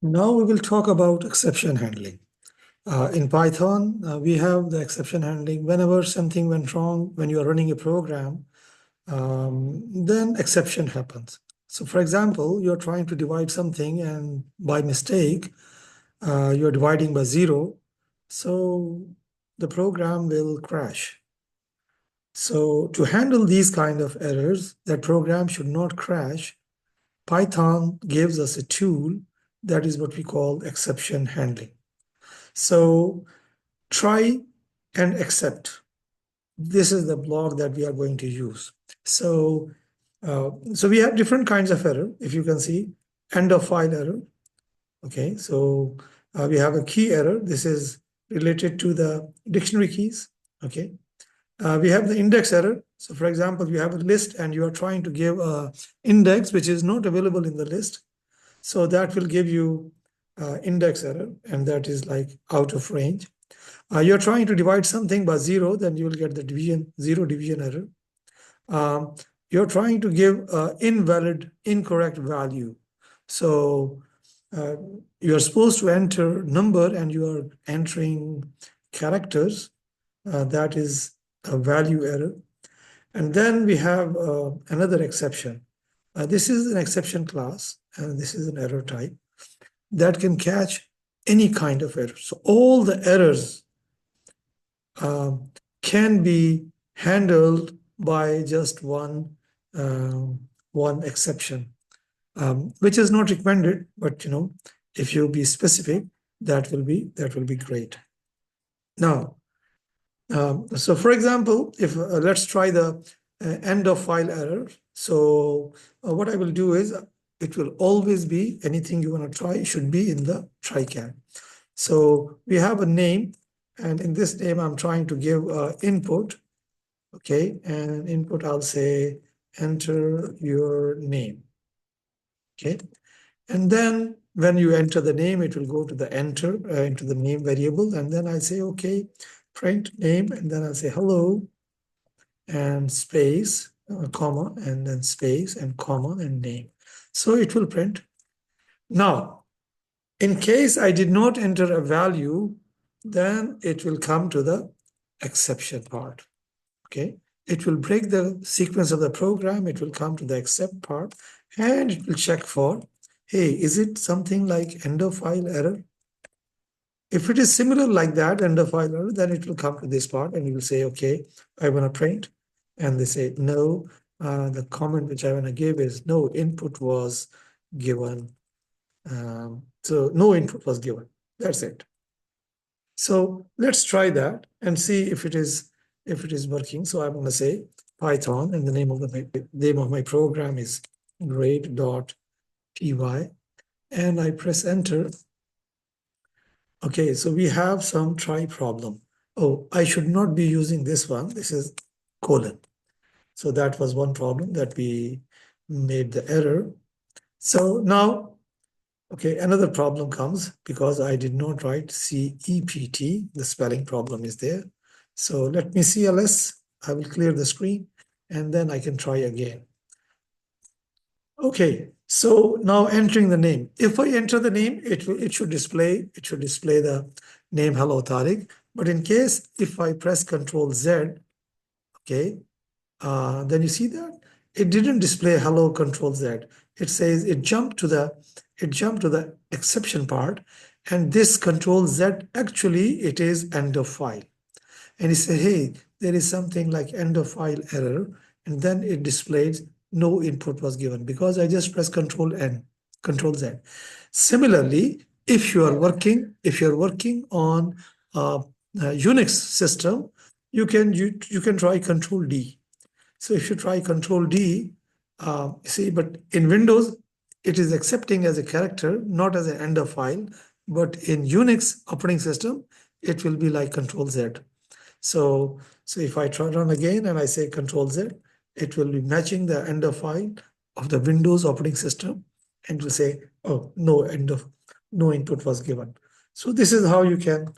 Now we will talk about exception handling. In Python, we have the exception handling. Whenever something went wrong, when you are running a program, then exception happens. So for example, you're trying to divide something and by mistake, you're dividing by 0. So the program will crash. So to handle these kind of errors, that program should not crash. Python gives us a tool that is what we call exception handling. So try and accept. This is the block that we are going to use. So we have different kinds of error. If you can see, end of file error. Okay, so we have a key error. This is related to the dictionary keys. Okay, we have the index error. So for example, you have a list and you are trying to give a index which is not available in the list. So that will give you index error, and that is like out of range. You're trying to divide something by 0, then you will get the division, 0 division error. You're trying to give invalid, incorrect value. So uh, you're supposed to enter number and you are entering characters. That is a value error. And then we have another exception. This is an exception class, and this is an error type that can catch any kind of error. So all the errors can be handled by just one exception, which is not recommended. But if you be specific, that will be great. Now, so for example, if let's try the end of file error. So what I will do is it will always be anything you want to try should be in the try can. So we have a name, and in this name, I'm trying to give input. Okay, and input, I'll say enter your name. Okay, and then when you enter the name, it will go to the enter into the name variable, and then I say okay, print name, and then I'll say hello, and space, comma, and then space, and comma, and name. So it will print. Now, in case I did not enter a value, then it will come to the exception part. Okay, it will break the sequence of the program, it will come to the except part, and it will check for, hey, is it something like end of file error? If it is similar like that, end of file error, then it will come to this part and you will say, okay, I want to print. And they say, no, the comment which I want to give is no input was given. So no input was given. That's it. So let's try that and see if it is working. So I'm going to say Python, and the name of my program is grade.py, and I press enter. Okay, so we have some try problem. Oh, I should not be using this one. This is colon. So that was one problem that we made the error. So now, okay, another problem comes because I did not write CEPT. The spelling problem is there. So let me CLS. I will clear the screen and then I can try again. Okay, so now entering the name. If I enter the name, it should display the name Hello Tariq. But in case if I press Control Z, okay, then you see that it didn't display Hello Control Z. It says it jumped to the exception part, and this Control Z actually it is end of file. And you say, hey, there is something like end of file error, and then it displays no input was given because I just press Control N, Control Z. Similarly, if you are working on a Unix system, you can try Control D. So if you try Control D, see, but in Windows, it is accepting as a character, not as an end of file. But in Unix operating system, it will be like Control Z. So if I try run again and I say Control Z, it will be matching the end of file of the Windows operating system, and will say, oh, no input was given. So this is how you can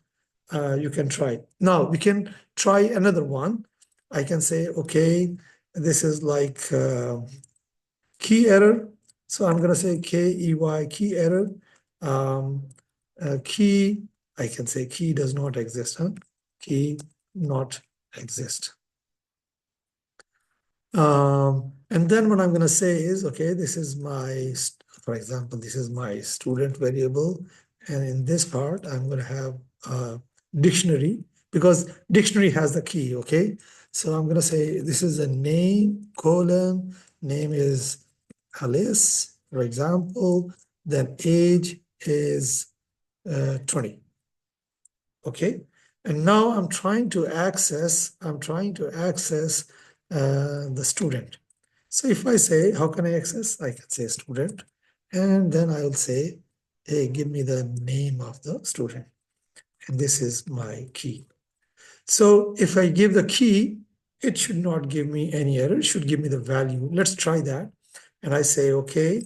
try. Now we can try another one. I can say, okay, this is like key error. So I'm going to say KEY, key error. Key, I can say key does not exist, huh? Key not exist. And then what I'm going to say is, okay, this is my, for example, this is my student variable. And in this part, I'm going to have a dictionary because dictionary has the key, okay? So I'm going to say this is a name, colon, name is Alice, for example, then age is 20, okay? And now I'm trying to access the student. So if I say, how can I access? I can say student, and then I'll say, hey, give me the name of the student. And this is my key. So if I give the key, it should not give me any error. It should give me the value. Let's try that. And I say, okay.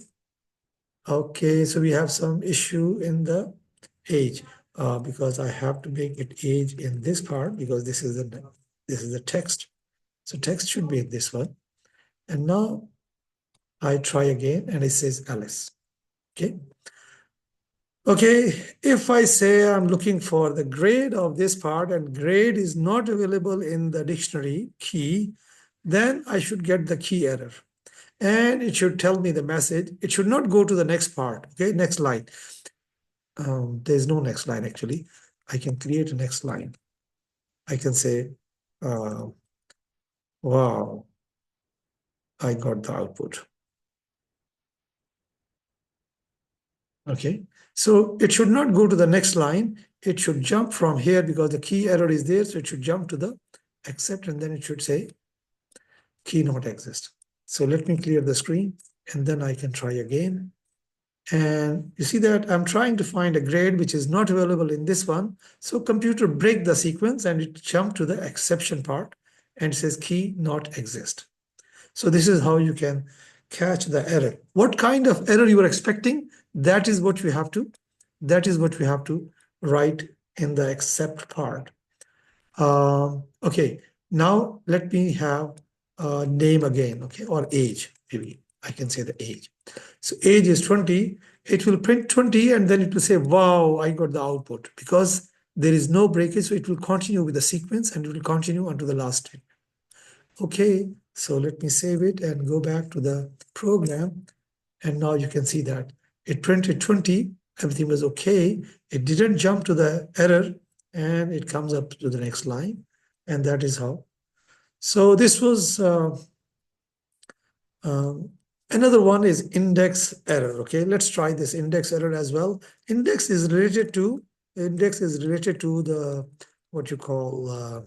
Okay, so we have some issue in the age because I have to make it age in this part because this is the text. So text should be in this one. And now I try again and it says Alice. Okay. Okay, if I say I'm looking for the grade of this part and grade is not available in the dictionary key, then I should get the key error. And it should tell me the message. It should not go to the next part, okay, next line. There's no next line actually. I can create a next line. I can say, wow, I got the output. Okay, so it should not go to the next line. It should jump from here because the key error is there. So it should jump to the accept and then it should say key not exist. So let me clear the screen and then I can try again. And you see that I'm trying to find a grade which is not available in this one. So computer break the sequence and it jumped to the exception part and it says key not exist. So this is how you can catch the error. What kind of error you are expecting? That is what we have to write in the except part. Okay, now let me have a name again, okay, or age, maybe I can say the age. So age is 20, it will print 20 and then it will say, wow, I got the output because there is no breakage. So it will continue with the sequence and it will continue until the last string. Okay, so let me save it and go back to the program. And now you can see that it printed 20, everything was okay. It didn't jump to the error and it comes up to the next line. And that is how. So this was another one is index error. Okay, let's try this index error as well. Index is related to the what you call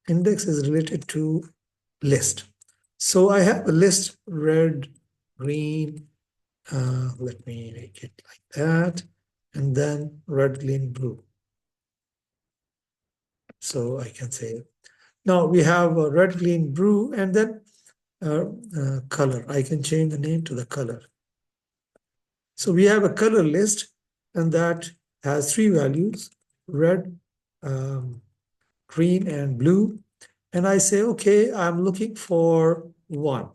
index is related to list. So I have a list red, green. Let me make it like that, and then red, green, blue. So I can say now we have a red, green, blue, and then color. I can change the name to the color. So we have a color list, and that has 3 values: red, green, and blue. And I say, okay, I'm looking for 1.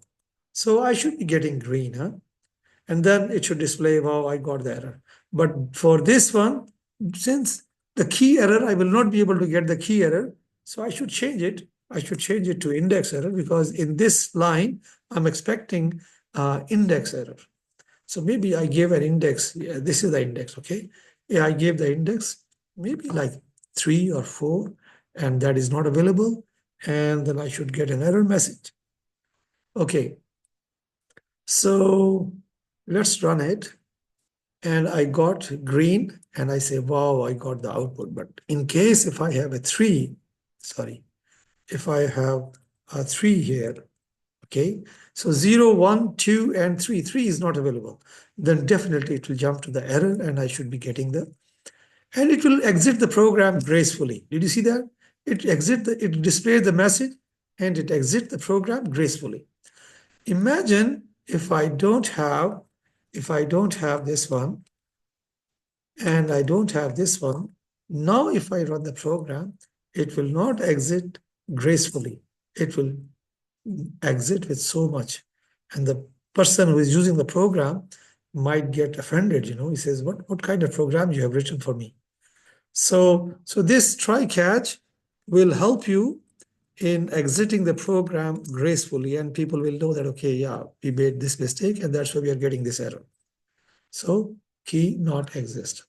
So I should be getting green, huh? And then it should display, wow, I got the error. But for this one, since the key error, I will not be able to get the key error. So I should change it. I should change it to index error because in this line, I'm expecting index error. So maybe I gave an index. Yeah, this is the index, okay? Yeah, I gave the index, maybe like 3 or 4, and that is not available. And then I should get an error message. Okay, so let's run it. And I got green, and I say, wow, I got the output. But in case if I have a 3, if I have a 3 here, okay, so 0, 1, 2, and 3 is not available, then definitely it will jump to the error and I should be getting and it will exit the program gracefully. Did you see that? It displays the message and it exits the program gracefully. Imagine if I don't have this one and I don't have this one. Now if I run the program, it will not exit gracefully. It will exit with so much. And the person who is using the program might get offended, he says, what kind of program you have written for me? So this try catch will help you in exiting the program gracefully, and people will know that, okay, yeah, we made this mistake and that's why we are getting this error. So key not exist.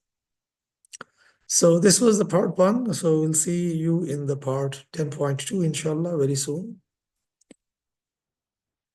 So this was the part 1. So we'll see you in the part 10.2 inshallah very soon.